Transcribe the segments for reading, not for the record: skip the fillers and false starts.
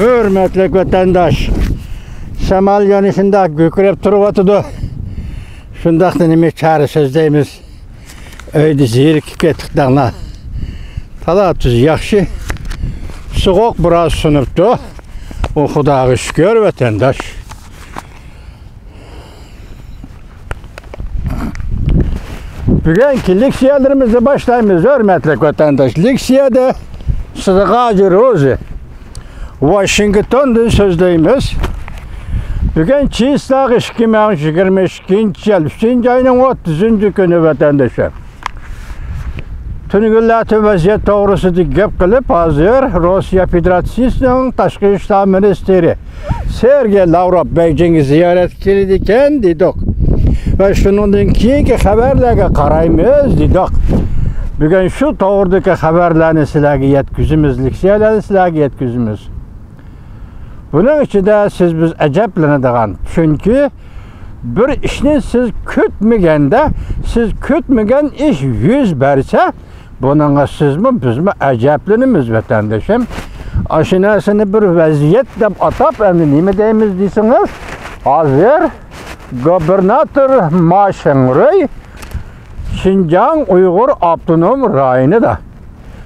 Hürmetli vatandaş, şamal yanışında gökürep turvatıdı. Şundaqda nime çare sözdeyimiz. Öyde zirikip kettikdağına. Tala tuz yaxşı. Soğuk biraz sunuptu. O Xudağa şükür vatandaş. Bugünkü leksiyalarımızı başlayımız hürmetli vatandaş. Leksiyada Sıdıqacı Rozi Washington'dan sözdeyimiz. Bugün Çiğistağ 2022 yıl 3. ayının 30. günü vatandaşım. Tünügüllati vaziyet doğrusu gep kılıp hazır Rusya Federasyonunun Taşkı İşler Ministeri Sergey Lavrov Beijing'e ziyaret kildiken dedik. Ve şunun keyinki haberlerine qaraymiz dedik. Bugün şu doğrudaki haberlerini sizlerge yetkizimiz, leksiyalarını sizlerge yetkizimiz. Bunun için de biz acaplanadigan. Çünkü bir işni siz kütmegen iş yüz berse bununla siz mi biz mi acaplanımız vatandaşım. Aşinasını bir vaziyet dep atap endi nime deyimiz deysiniz. Hazır Gubernatör Ma Shengruy Şinjan Uygur Abdunum rayını da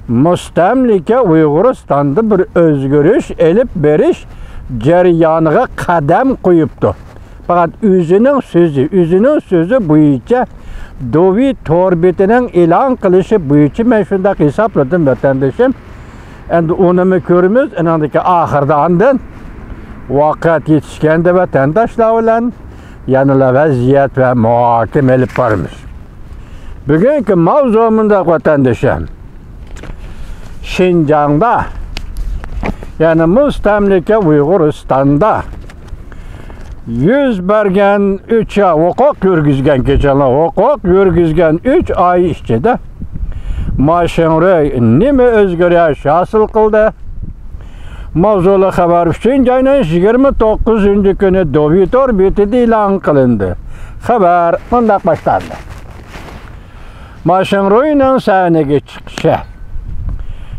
Müstemlike Uyguristan'da bir özgürüş elip beriş ceryanıga kadem koyuptu. Fakat üzünün sözü boyunca Dovi Torbeti'nin ilan kılışı boyunca ben şunda hesapladım vatandaşım. Endi onu mu körümüz? Enandaki ahırda andın vakit yetişkende vatandaşla olan yanıla vaziyet ve muhakeme elip varmış. Bugünkü mavzumunda vatandaşım Şinjan'da yani Müstemlike Uyguristan'da yüz bergen 3 ay hukuk yürgüzgen geçenler hukuk yürgüzgen 3 ay içinde Ma Shengruy nime özgürlüğü hasıl kıldı. Mavzulu haber 3. ayının 29. günü Dovi Torbeti'de ilan kılındı. Haber bundan başlandı. Ma Shengruy'un sahneye çıkışı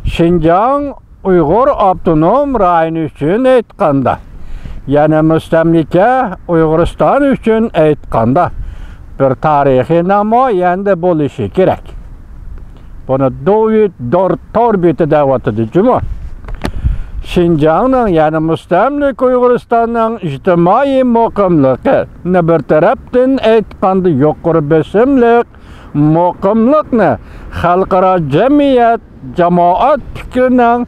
Şinjan Uygur Abdunum rayını üçün aytkanda, yani Müstemlike Uyguristan üçün aytkanda bir tarihi namoyanda bo'lishi kerak. Bunu Dovi Torbeti da'vatidir cuma. Şinjan'ın yani Müstemlike Uyguristan'ın ijtimoiy muqimliqini bir tarafdan aytkanda yuqori besimlik muqimliqni xalqaro jamiyat jamoat fikrining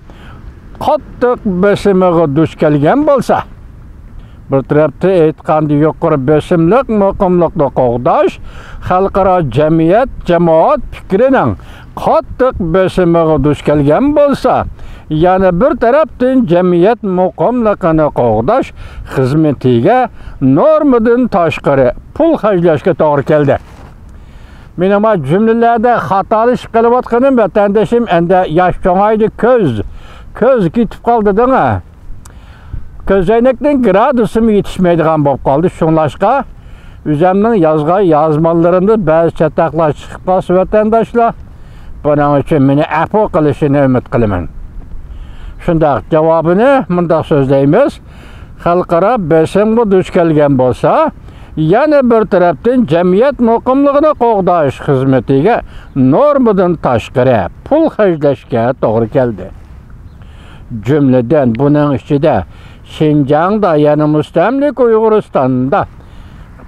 qattiq besimiga duch kelgan bo'lsa, bir tarafda aytganda yuqori besimlik muqimliqni qo'g'dash xalqaro jamiyat jamoat fikrining qattiq besimiga duch kelgan bo'lsa, yana bir tarafdan jamiyat muqimliqini qo'g'dash xizmatiga normadan tashqari pul xarjlashga to'g'ri keldi. Men ama cümlelerde hatalı iş kılıvatkanım vatandaşım ende yaş çoğaydı köz gitip kaldı değil mi? Közeynekten gradusum yetişmeydiğen bop kaldı. Şunlaşka üzerinden yazmalarında bazı çataklar çıkıp kalsı vatandaşlar. Bunun için beni afu kılışını ümit kılımın. Şundak cevabını mındak sözdeyimiz. Halkara besimli duş kelgen bolsa, yana bir tarafdan jamiyat muqimligini qo'g'dash xizmatiga normadan tashqari pul xarjlashga to'g'ri keldi. Jumladan buning ichida Şinjan'da yani Müstemlike Uyguristan'da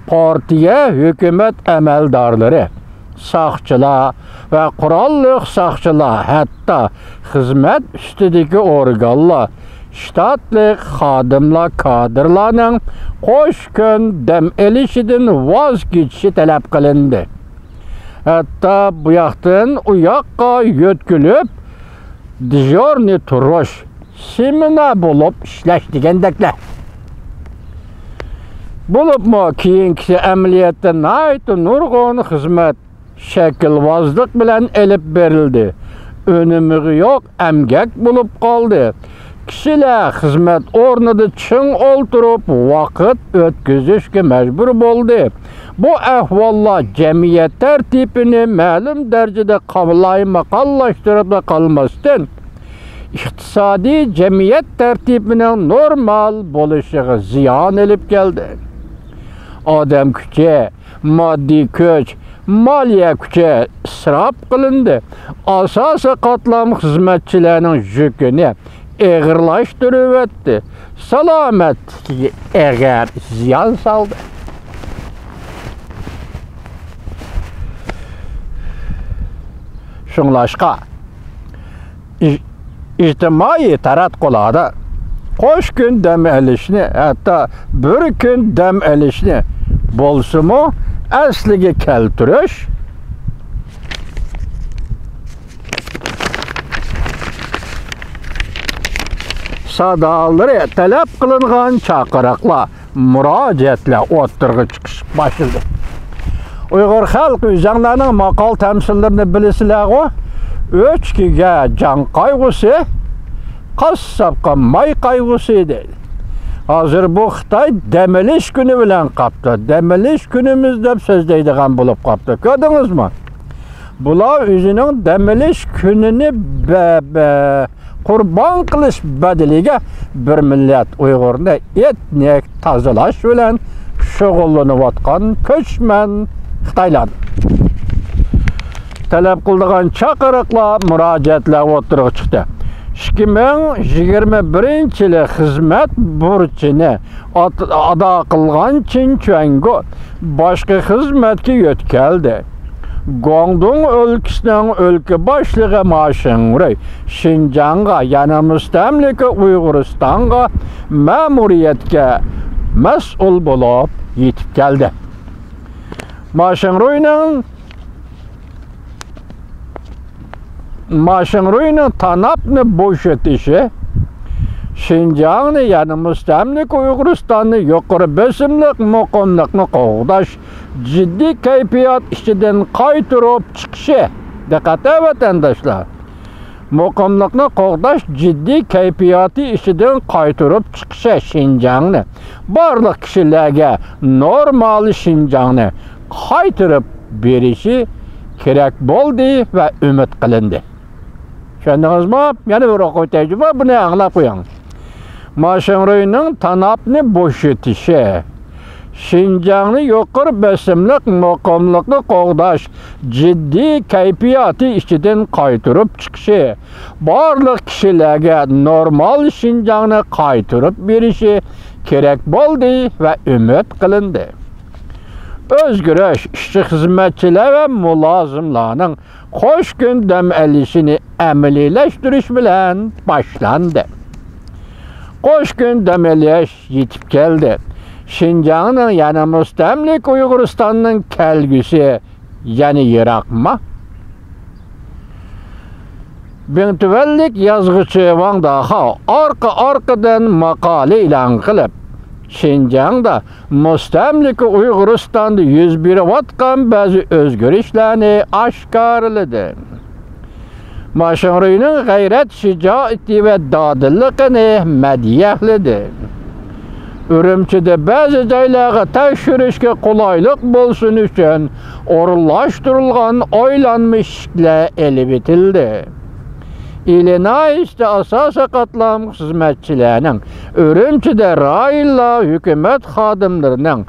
partiya hukumat amaldorlari, soqchilar ve qurolli soqchilar, hatta xizmat ustidagi organlar, shtatlik xodimlar kadrlarning qo'shkin dam elishidan voz kechishi talab qilindi. Hatta bu yoqdan u yoqqa yo'tkilib dijorni turish, semina bo'lib ishlash degandaklar. Bo'libmi keyingi amaliyotda nayt nurg'un xizmat shaklvozlik bilan elib berildi. Önümü yok, emgek bo'lib qoldi. Kishilar xizmat o'rnida ching o'ltirib vaqt o'tkazishga majbur bo'ldi. Bu ahvollar jamiyat tartibini ma'lum darajada qolishtirib qolmasdan iqtisadi cemiyet tertibinin normal buluşuğu ziyan elip geldi. Adam küçe, maddi köç, maliye küçe israf kılındı. Asası katlam hizmetçilerinin yükünü ağırlaştırıp etti. Salamet eğer ziyan saldı. Şunlaşqa ictimai taratqularda qo'sh kun dam olishni, hatto bir kun dam olishni bo'lsa-mu asliga keltirish sadalari talab qilingan chaqiriqlar, murojaatlar o'tirg'i chiqish boshladi. Uyg'ur xalq o'zlarining maqol tamsillarini bilasizlar-ku? O'chkiga jon qayg'usi, qassobga may qayg'usi deydi. Hozir bu Xitoy dam olish kuni bilan qapti. Dam olish kunimiz deb so'zlaydigan bo'lib qapti. Ko'rdingizmi? Bular o'zining dam olish kunini qurbon qilish badaliga bir millat Uyg'urni etnik tozalash bilan shug'ullanayotgan ko'chman Xitoylar. Talab qildigan chaqiriqlar, murojaatlar o'tirg'i chiqdi. 2021-yili xizmat burchini ado qilgan Chinchuango boshqa xizmatga o'tkazdi. Guangdong o'lkasining o'lka boshlig'i Ma Xingrui Xinjiangga, yana mustamlika Uyg'uristonga ma'muriyatga mas'ul bo'lib yetib keldi. Ma Xingruyning Tanapni bo'shatishi Xinjiangni, yana mustamlika Uyg'uristonni yuqori bosimliq muqimlikni qo'g'dash jiddiy kayfiyat ichidan qaytirib chiqishi. Diqqat vatandoshlar. Muqimlikni qo'g'dash jiddiy kayfiyati ichidan qaytirib chiqishi Xinjiangni barliq kishilarga normal Xinjiangni qaytirib berishi kerak bo'ldi va umid qilindi. Tushundingizmi? Yana bir o'qituvchi va buni anglab qo'ying. Ma Xingruyning Tanapni bo'shatishi, Xinjiangni yuqori bosimliq muqimlikni qo'g'dash jiddiy kayfiyati ichidan qaytirib chiqishi, barliq kishilarga normal Xinjiangni qaytirib berishi kerak bo'ldi va umid qilindi. O'zgarish ishchi xizmatchilar va mulozimlarning qo'sh kun dam olishini amaliylashtirish bilan boshlandi. Qo'sh kun dam olish yetib keldi. Xinjiangning yana mustamlik Uyg'uristonning kelgusi yana yiroqmi? Bintuvalik yozuvchi Wang Dahao orqa-orqadan maqola e'lon qilib, Xinjiangda mustamlika Uyg'uristonda yuz berayotgan ba'zi o'zgarishlarni oshkorladi. Ma Xingruyning g'ayrat, shijoati va dodilligini madhiyahladi. Urumchida ba'zi joylarga tekshirishga qulaylik bo'lsin uchun o'rinlashtirilgan oylanmishliklar elib etildi. Illinois'da asosan qatlam xizmatchilarining Urumchida rayonlar hukumat xodimlarining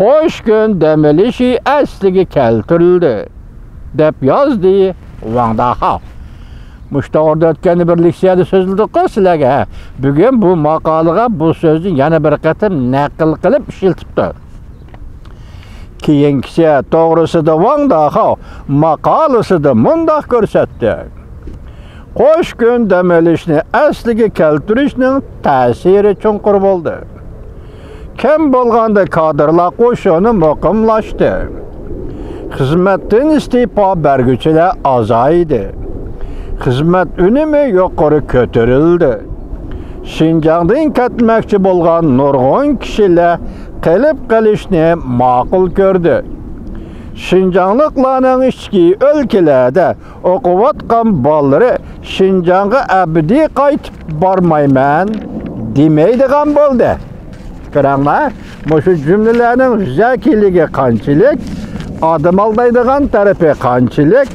qo'sh kun dam olishi asliga keltirildi, deb yozdi Wang Dahao. Mushtaorda o'tgan bir leksiyada so'zildi-ku sizlarga. Bugun bu maqolaga bu so'zni yana bir qatim naql qilib ishlatibdi. Keyingisi to'g'risida Wang Dahao maqolasida mundaq ko'rsatdi. Qo'sh kun dam olishni asliga keltirishning ta'siri chunqur bo'ldi. Kim bo'lganda kadrlar qo'shini muqimlashdi. Xizmatdan iste'fo beruvchilar azaydi. Xizmat unumi yuqori ko'tarildi. Xinjiangdan ketmoqchi bo'lgan nurg'un kishilar qilib qilishni ma'qul ko'rdi. Xinjiangliklarning ichki o'lkalarda o'qiyotgan bolalari Xinjiangga abadiy qaytib bormayman demaydigan bo'ldi. Qaranglar, shu jumlalarning zakiligi qanchalik, odam aldaydigan tarafi qanchalik,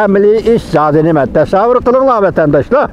amaliy ish zodi nima tasavvur qilinglar vatandoshlar.